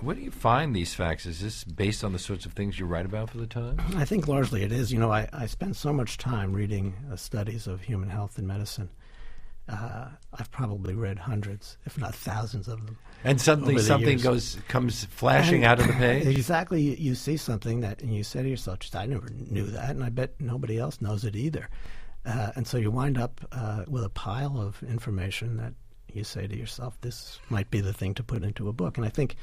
Where do you find these facts? Is this based on the sorts of things you write about for the Times? I think largely it is. I spend so much time reading studies of human health and medicine. I've probably read hundreds, if not thousands of them. And suddenly something comes flashing out of the page? Exactly. You see something and you say to yourself, I never knew that, and I bet nobody else knows it either. And so you wind up with a pile of information that you say to yourself, this might be the thing to put into a book. And I think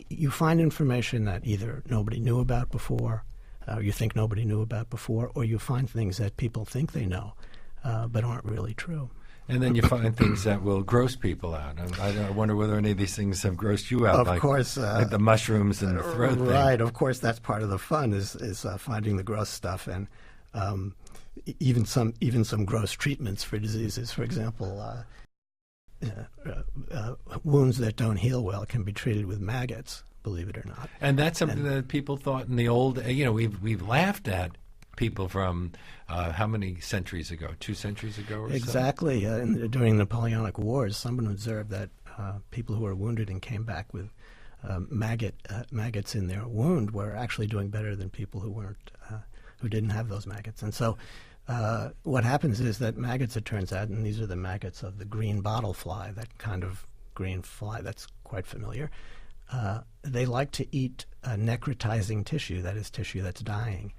you find information that either nobody knew about before, or you think nobody knew about before, or you find things that people think they know, but aren't really true. And then you find things that will gross people out. I wonder whether any of these things have grossed you out, of course, like the mushrooms and the throat thing. Right, of course, that's part of the fun is finding the gross stuff, and even some gross treatments for diseases. For example, wounds that don't heal well can be treated with maggots, believe it or not. And that's something that people thought in the old, we've laughed at people from how many centuries ago? 2 centuries ago or so? Exactly. During the Napoleonic Wars, someone observed that people who were wounded and came back with maggots in their wound were actually doing better than people who didn't have those maggots. And so what happens is that maggots, it turns out, and these are the maggots of the green bottle fly, that kind of green fly that's quite familiar, they like to eat necrotizing tissue, that is tissue that's dying.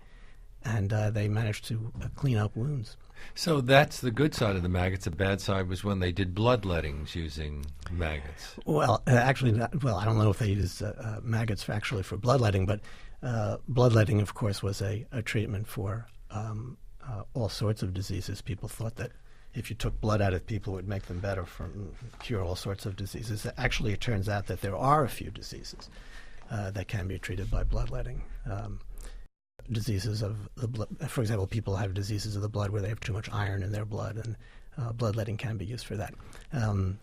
And they managed to clean up wounds. So that's the good side of the maggots. The bad side was when they did bloodlettings using maggots. Well, actually, I don't know if they used maggots actually for bloodletting, but bloodletting, of course, was a treatment for all sorts of diseases. People thought that if you took blood out of people, it would make them better, cure all sorts of diseases. Actually, it turns out that there are a few diseases that can be treated by bloodletting. Diseases of the blood, for example, people have diseases of the blood where they have too much iron in their blood, and bloodletting can be used for that.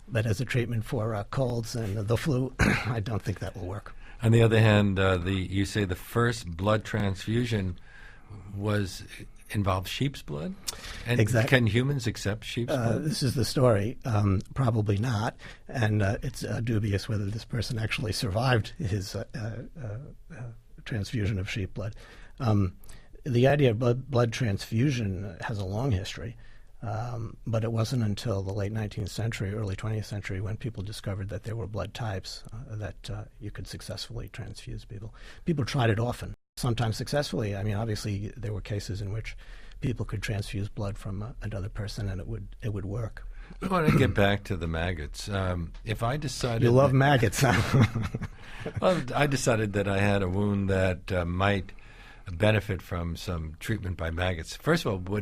But as a treatment for colds and the flu, I don't think that will work. On the other hand, you say the first blood transfusion involved sheep's blood? And exactly. Can humans accept sheep's blood? This is the story. Probably not. And it's dubious whether this person actually survived his transfusion of sheep blood. The idea of blood transfusion has a long history, but it wasn't until the late 19th century, early 20th century, when people discovered that there were blood types that you could successfully transfuse people. People tried it often, sometimes successfully. I mean, obviously, there were cases in which people could transfuse blood from another person, and it would work. I want to get back to the maggots. If I decided... You love maggots, huh? Well, I decided that I had a wound that might benefit from some treatment by maggots. First of all,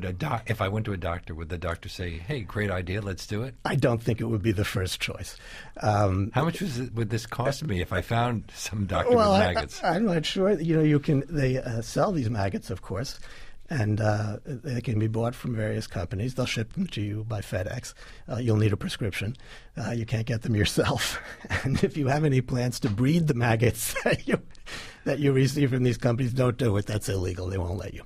if I went to a doctor, would the doctor say, hey, great idea, let's do it? I don't think it would be the first choice. How much would this cost me if I found some doctor with maggots? I'm not sure. They sell these maggots, of course, and they can be bought from various companies. They'll ship them to you by FedEx. You'll need a prescription. You can't get them yourself. And if you have any plans to breed the maggots that you receive from these companies, don't do it. That's illegal. They won't let you.